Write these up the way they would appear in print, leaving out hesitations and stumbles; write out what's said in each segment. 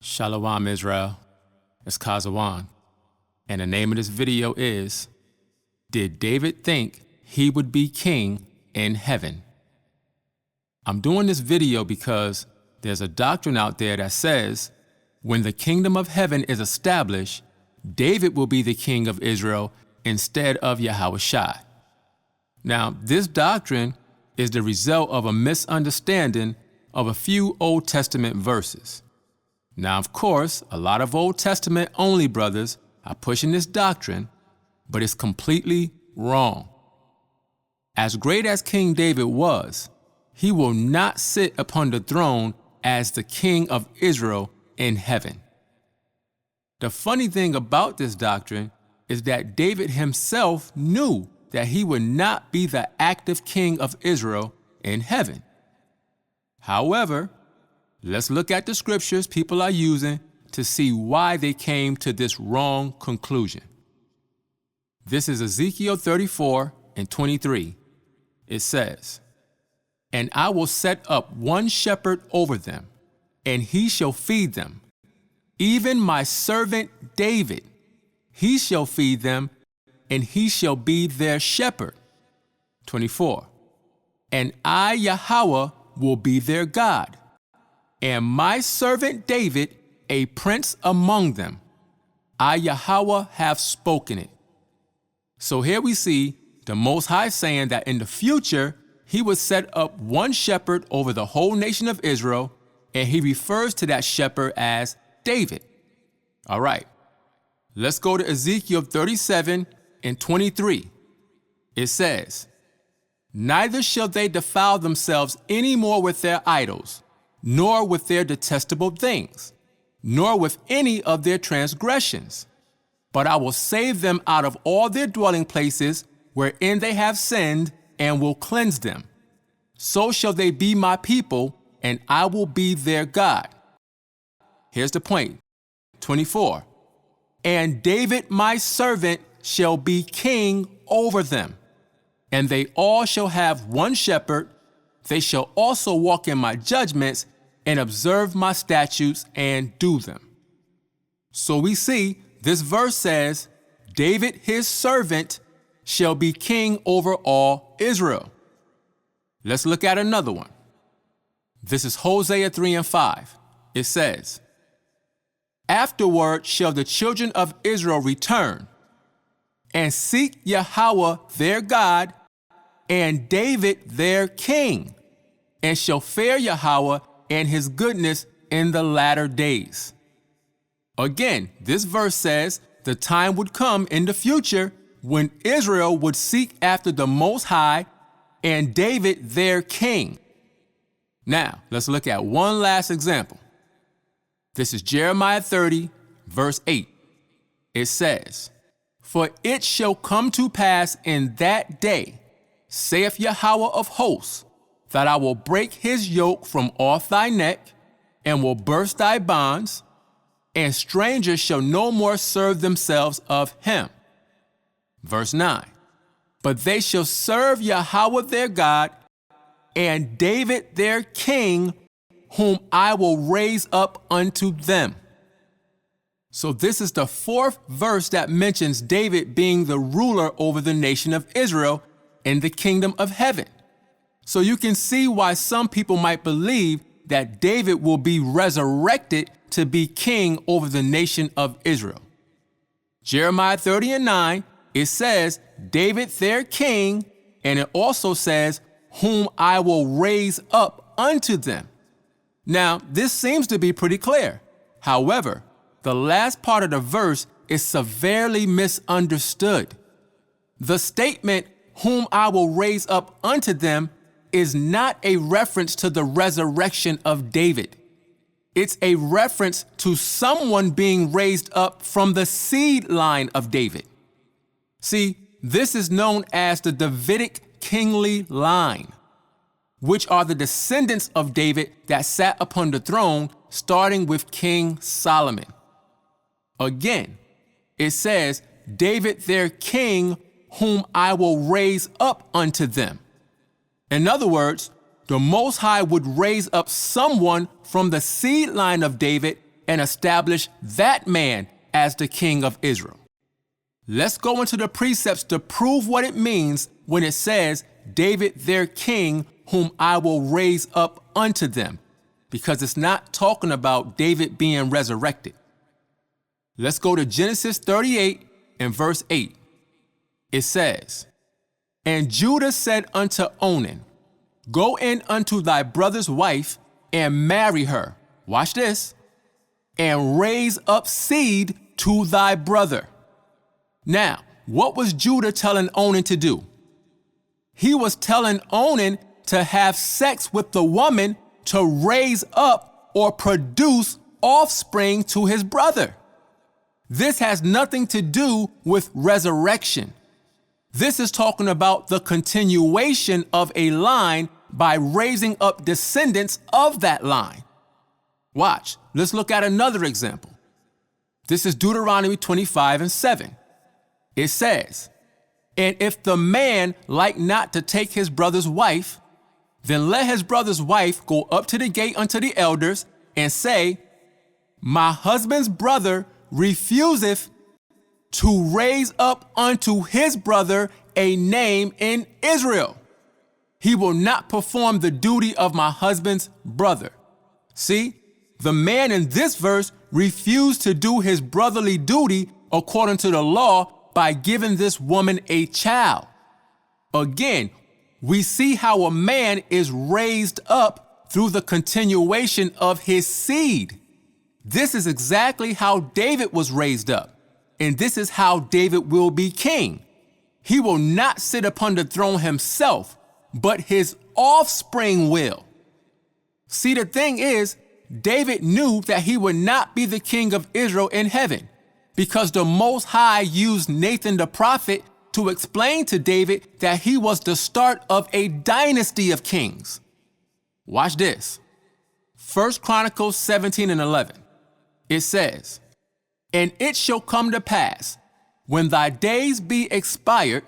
Shalom Israel, it's Kazawan, and the name of this video is, Did David think he would be king in heaven? I'm doing this video because there's a doctrine out there that says, when the kingdom of heaven is established, David will be the king of Israel instead of Yahushua. Now, this doctrine is the result of a misunderstanding of a few Old Testament verses. Now, of course, a lot of Old Testament only brothers are pushing this doctrine, but it's completely wrong. As great as King David was, he will not sit upon the throne as the king of Israel in heaven. The funny thing about this doctrine is that David himself knew that he would not be the active king of Israel in heaven. However, let's look at the scriptures people are using to see why they came to this wrong conclusion. This is Ezekiel 34:23. It says, "And I will set up one shepherd over them, and he shall feed them, even my servant David. He shall feed them, and he shall be their shepherd." 24. "And I, Yahweh, will be their God, and my servant David a prince among them. I, Yahweh, have spoken it." So here we see the Most High saying that in the future, he would set up one shepherd over the whole nation of Israel, and he refers to that shepherd as David. All right, let's go to Ezekiel 37:23. It says, "Neither shall they defile themselves any more with their idols, nor with their detestable things, nor with any of their transgressions. But I will save them out of all their dwelling places wherein they have sinned, and will cleanse them. So shall they be my people, and I will be their God." Here's the point. 24. "And David my servant shall be king over them, and they all shall have one shepherd. They shall also walk in my judgments and observe my statutes and do them." So we see this verse says, David his servant shall be king over all Israel. Let's look at another one. This is Hosea 3:5. It says, "Afterward shall the children of Israel return, and seek Yahweh their God, and David their king, and shall fear Yahweh and his goodness in the latter days." Again, this verse says the time would come in the future when Israel would seek after the Most High and David their king. Now, let's look at one last example. This is Jeremiah 30:8. It says, "For it shall come to pass in that day, saith Yahweh of hosts, that I will break his yoke from off thy neck, and will burst thy bonds, and strangers shall no more serve themselves of him." Verse 9, "But they shall serve Yahweh their God, and David their king, whom I will raise up unto them." So this is the fourth verse that mentions David being the ruler over the nation of Israel in the kingdom of heaven. So you can see why some people might believe that David will be resurrected to be king over the nation of Israel. Jeremiah 30:9, it says, "David their king," and it also says, "whom I will raise up unto them." Now, this seems to be pretty clear. However, the last part of the verse is severely misunderstood. The statement, "whom I will raise up unto them," is not a reference to the resurrection of David. It's a reference to someone being raised up from the seed line of David. See, this is known as the Davidic kingly line, which are the descendants of David that sat upon the throne, starting with King Solomon. Again, it says, "David their king, whom I will raise up unto them." In other words, the Most High would raise up someone from the seed line of David and establish that man as the king of Israel. Let's go into the precepts to prove what it means when it says, David their king, whom I will raise up unto them, because it's not talking about David being resurrected. Let's go to Genesis 38 and verse 8. It says, And Judah said unto Onan, Go in unto thy brother's wife and marry her. Watch this. And raise up seed to thy brother. Now, what was Judah telling Onan to do? He was telling Onan to have sex with the woman to raise up or produce offspring to his brother. This has nothing to do with resurrection. This is talking about the continuation of a line by raising up descendants of that line. Watch, let's look at another example. This is Deuteronomy 25 and 7. It says, And if the man like not to take his brother's wife, then let his brother's wife go up to the gate unto the elders and say, My husband's brother refuseth to raise up unto his brother a name in Israel. He will not perform the duty of my husband's brother. See, the man in this verse refused to do his brotherly duty according to the law by giving this woman a child. Again, we see how a man is raised up through the continuation of his seed. This is exactly how David was raised up, and this is how David will be king. He will not sit upon the throne himself, but his offspring will. See, the thing is, David knew that he would not be the king of Israel in heaven, because the Most High used Nathan the prophet to explain to David that he was the start of a dynasty of kings. Watch this. 1 Chronicles 17 and 11. It says, And it shall come to pass, when thy days be expired,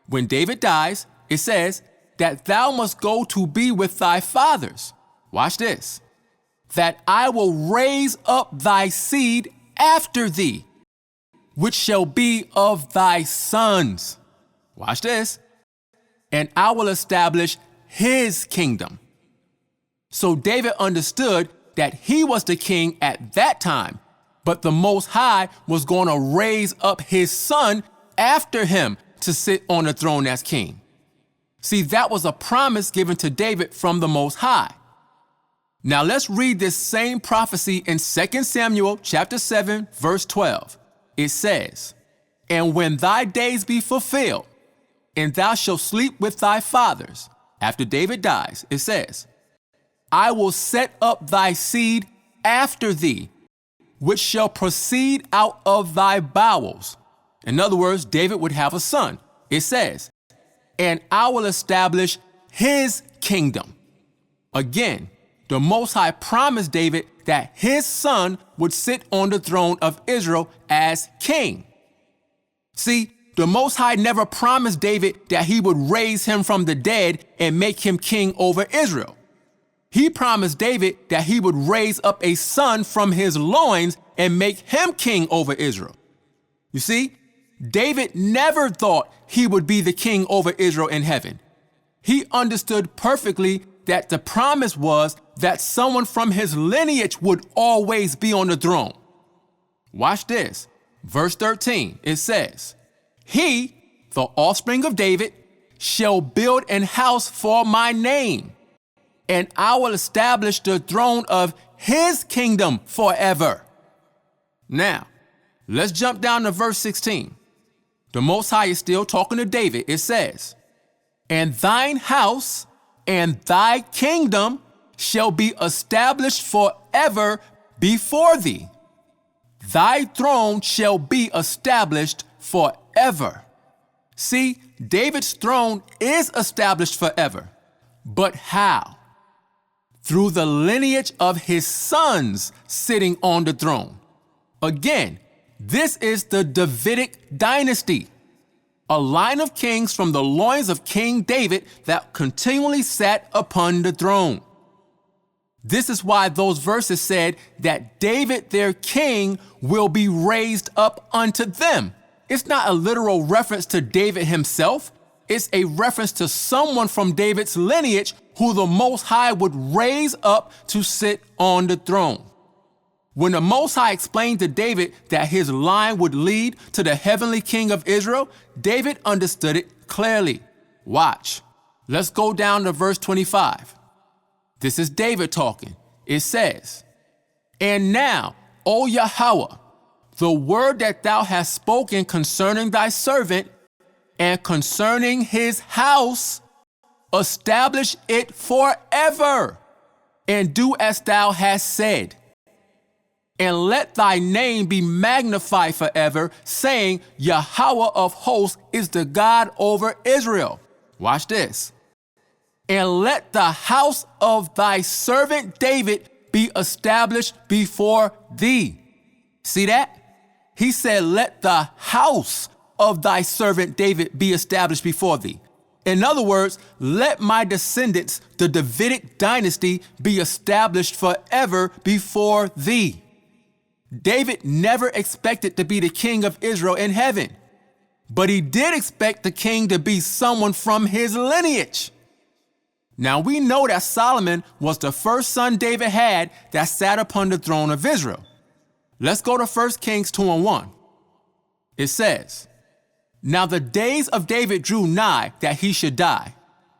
when David dies, it says, that thou must go to be with thy fathers. Watch this. That I will raise up thy seed after thee, which shall be of thy sons. Watch this. And I will establish his kingdom. So David understood that he was the king at that time, but the Most High was going to raise up his son after him to sit on the throne as king. See, that was a promise given to David from the Most High. Now let's read this same prophecy in 2 Samuel chapter 7, verse 12. It says, And when thy days be fulfilled, and thou shalt sleep with thy fathers, after David dies, it says, I will set up thy seed after thee, which shall proceed out of thy bowels. In other words, David would have a son. It says, And I will establish his kingdom. Again, the Most High promised David that his son would sit on the throne of Israel as king. See, the Most High never promised David that he would raise him from the dead and make him king over Israel. He promised David that he would raise up a son from his loins and make him king over Israel. You see, David never thought he would be the king over Israel in heaven. He understood perfectly that the promise was that someone from his lineage would always be on the throne. Watch this. Verse 13, it says, He, the offspring of David, shall build an house for my name, and I will establish the throne of his kingdom forever. Now, let's jump down to verse 16. The Most High is still talking to David. It says, And thine house and thy kingdom shall be established forever before thee. Thy throne shall be established forever. See, David's throne is established forever. But how? Through the lineage of his sons sitting on the throne. Again, this is the Davidic dynasty, a line of kings from the loins of King David that continually sat upon the throne. This is why those verses said that David, their king, will be raised up unto them. It's not a literal reference to David himself. It's a reference to someone from David's lineage who the Most High would raise up to sit on the throne. When the Most High explained to David that his line would lead to the heavenly king of Israel, David understood it clearly. Watch. Let's go down to verse 25. This is David talking. It says, "And now, O Yahweh, the word that thou hast spoken concerning thy servant and concerning his house, establish it forever, and do as thou hast said. And let thy name be magnified forever, saying, Yahweh of hosts is the God over Israel." Watch this. "And let the house of thy servant David be established before thee." See that? He said, let the house of thy servant David be established before thee. In other words, let my descendants, the Davidic dynasty, be established forever before thee. David never expected to be the king of Israel in heaven, but he did expect the king to be someone from his lineage. Now we know that Solomon was the first son David had that sat upon the throne of Israel. Let's go to 1 Kings 2:1. It says, "Now the days of David drew nigh that he should die,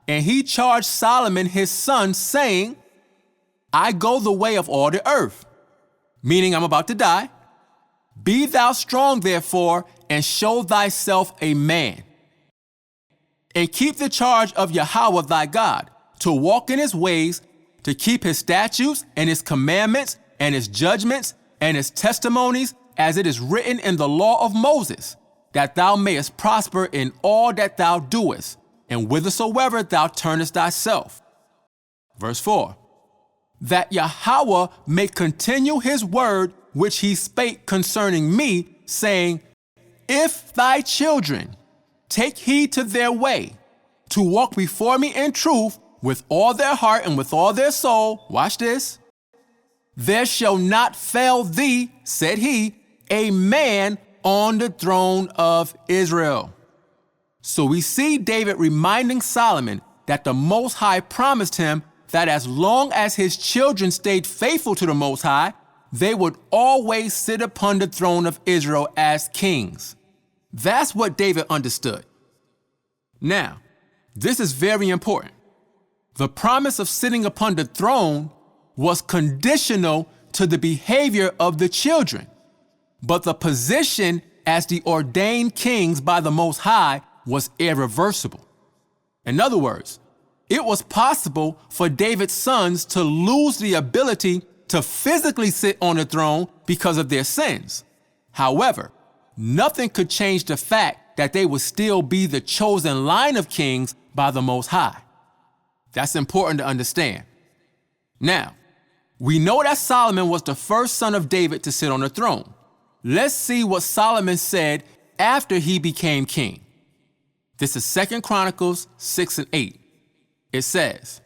and he charged Solomon his son, saying, I go the way of all the earth," meaning I'm about to die. "Be thou strong therefore, and show thyself a man. And keep the charge of Yahweh thy God, to walk in his ways, to keep his statutes and his commandments and his judgments and his testimonies, as it is written in the law of Moses, that thou mayest prosper in all that thou doest, and whithersoever thou turnest thyself." Verse 4. "That Yahweh may continue his word which he spake concerning me, saying, If thy children take heed to their way, to walk before me in truth with all their heart and with all their soul," watch this, "there shall not fail thee," said he, "a man on the throne of Israel." So we see David reminding Solomon that the Most High promised him that as long as his children stayed faithful to the Most High, they would always sit upon the throne of Israel as kings. That's what David understood. Now, this is very important. The promise of sitting upon the throne was conditional to the behavior of the children, but the position as the ordained kings by the Most High was irreversible. In other words, it was possible for David's sons to lose the ability to physically sit on the throne because of their sins. However, nothing could change the fact that they would still be the chosen line of kings by the Most High. That's important to understand. Now, we know that Solomon was the first son of David to sit on the throne. Let's see what Solomon said after he became king. This is 2 Chronicles 6:8. It says,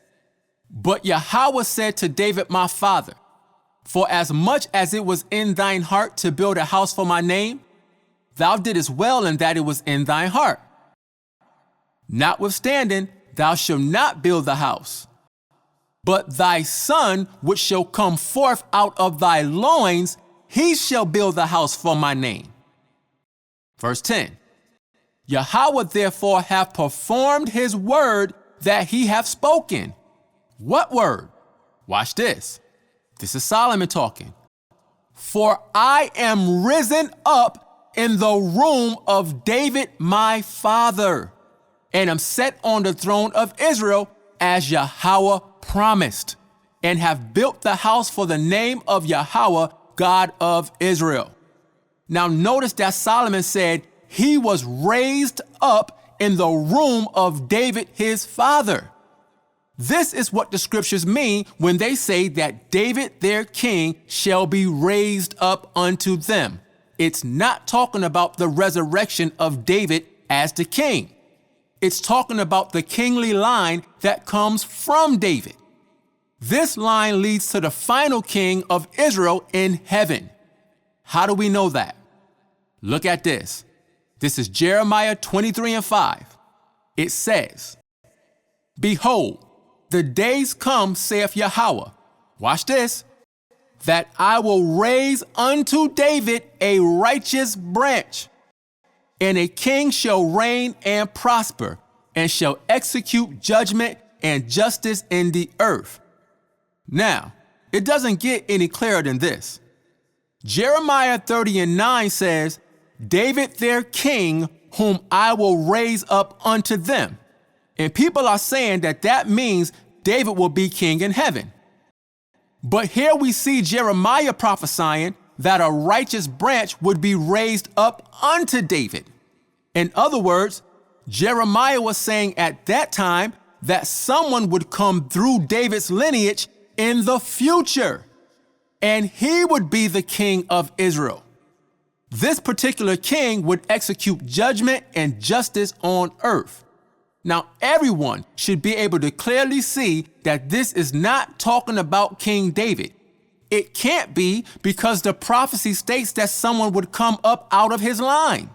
"But Yahweh said to David my father, For as much as it was in thine heart to build a house for my name, thou didst well in that it was in thine heart. Notwithstanding, thou shalt not build the house. But thy son, which shall come forth out of thy loins, he shall build the house for my name." Verse 10. "Yahweh therefore hath performed his word that he hath spoken." What word? Watch this. This is Solomon talking. "For I am risen up in the room of David my father, and am set on the throne of Israel, as Yahweh promised, and have built the house for the name of Yahweh, God of Israel." Now notice that Solomon said he was raised up in the room of David his father. This is what the scriptures mean when they say that David their king shall be raised up unto them. It's not talking about the resurrection of David as the king. It's talking about the kingly line that comes from David. This line leads to the final king of Israel in heaven. How do we know that? Look at this. This is Jeremiah 23:5. It says, "Behold, the days come, saith Yahweh." Watch this. "That I will raise unto David a righteous branch, and a king shall reign and prosper, and shall execute judgment and justice in the earth." Now, it doesn't get any clearer than this. Jeremiah 30:9 says, "David their king, whom I will raise up unto them." And people are saying that that means David will be king in heaven. But here we see Jeremiah prophesying that a righteous branch would be raised up unto David. In other words, Jeremiah was saying at that time that someone would come through David's lineage in the future, and he would be the king of Israel. This particular king would execute judgment and justice on earth. Now, everyone should be able to clearly see that this is not talking about King David. It can't be, because the prophecy states that someone would come up out of his line.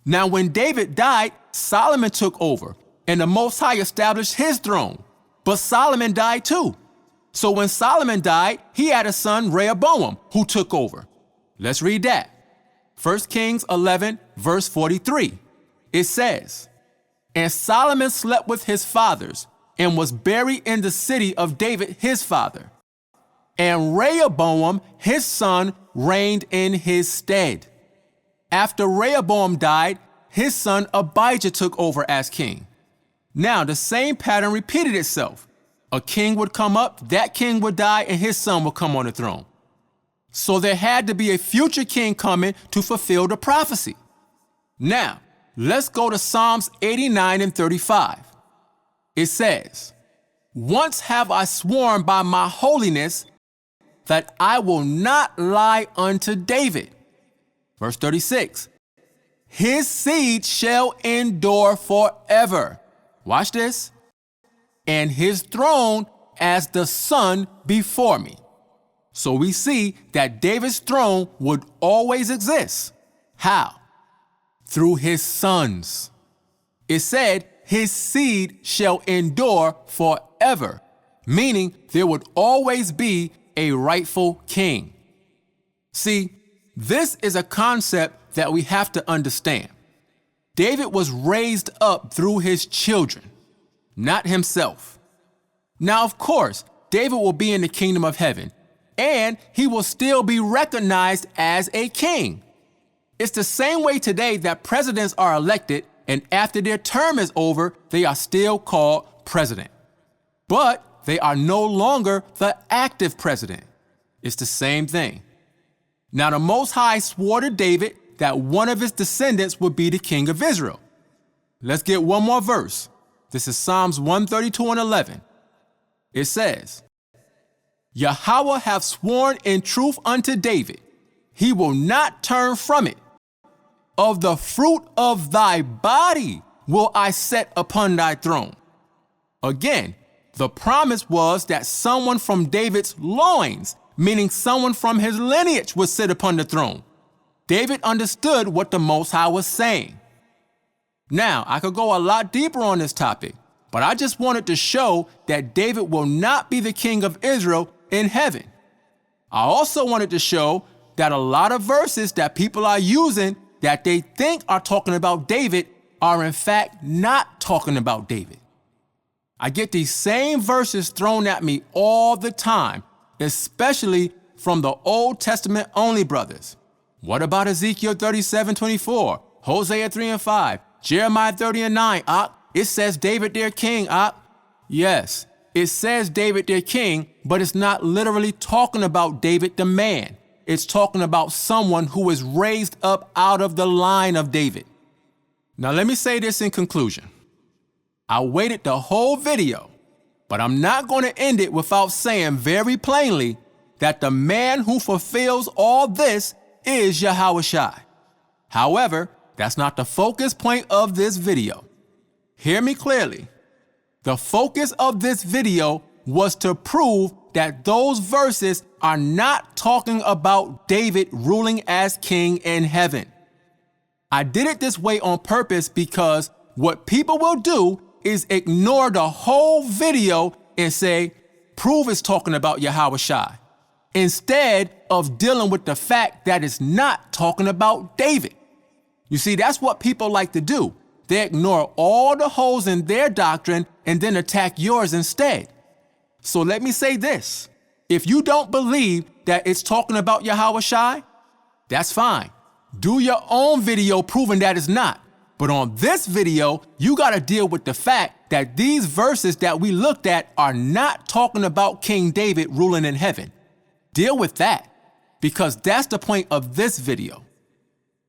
Now, when David died, Solomon took over, and the Most High established his throne. But Solomon died too. So when Solomon died, he had a son, Rehoboam, who took over. Let's read that. 1 Kings 11, verse 43. It says, "And Solomon slept with his fathers, and was buried in the city of David his father. And Rehoboam his son reigned in his stead. After Rehoboam died, his son Abijah took over as king." Now the same pattern repeated itself. A king would come up, that king would die, and his son would come on the throne. So there had to be a future king coming to fulfill the prophecy. Now, let's go to Psalms 89:35. It says, "Once have I sworn by my holiness that I will not lie unto David." Verse 36, "His seed shall endure forever." Watch this. "And his throne as the sun before me." So we see that David's throne would always exist. How? Through his sons. It said, "His seed shall endure forever," meaning there would always be a rightful king. See, this is a concept that we have to understand. David was raised up through his children, not himself. Now, of course, David will be in the kingdom of heaven, and he will still be recognized as a king. It's the same way today that presidents are elected, and after their term is over, they are still called president. But they are no longer the active president. It's the same thing. Now, the Most High swore to David that one of his descendants would be the king of Israel. Let's get one more verse. This is Psalms 132:11. It says, "Yahweh hath sworn in truth unto David, he will not turn from it. Of the fruit of thy body will I set upon thy throne." Again, the promise was that someone from David's loins, meaning someone from his lineage, would sit upon the throne. David understood what the Most High was saying. Now, I could go a lot deeper on this topic, but I just wanted to show that David will not be the king of Israel in heaven. I also wanted to show that a lot of verses that people are using that they think are talking about David are in fact not talking about David. I get these same verses thrown at me all the time, especially from the Old Testament only brothers. What about Ezekiel 37:24, Hosea 3:5, Jeremiah 30:9? It says David their king. Yes, it says David their king, but it's not literally talking about David the man. It's talking about someone who is raised up out of the line of David. Now let me say this in conclusion. I waited the whole video, but I'm not going to end it without saying very plainly that the man who fulfills all this is Yahushua. However, that's not the focus point of this video. Hear me clearly. The focus of this video was to prove that those verses are not talking about David ruling as king in heaven. I did it this way on purpose because what people will do is ignore the whole video and say, prove it's talking about Yahweh Shai, instead of dealing with the fact that it's not talking about David. You see, that's what people like to do. They ignore all the holes in their doctrine and then attack yours instead. So let me say this. If you don't believe that it's talking about Yahweh Shai, that's fine. Do your own video proving that it's not. But on this video, you got to deal with the fact that these verses that we looked at are not talking about King David ruling in heaven. Deal with that, because that's the point of this video.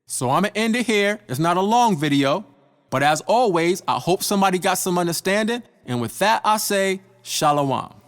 So I'm going to end it here. It's not a long video, but as always, I hope somebody got some understanding. And with that, I say, Shalom.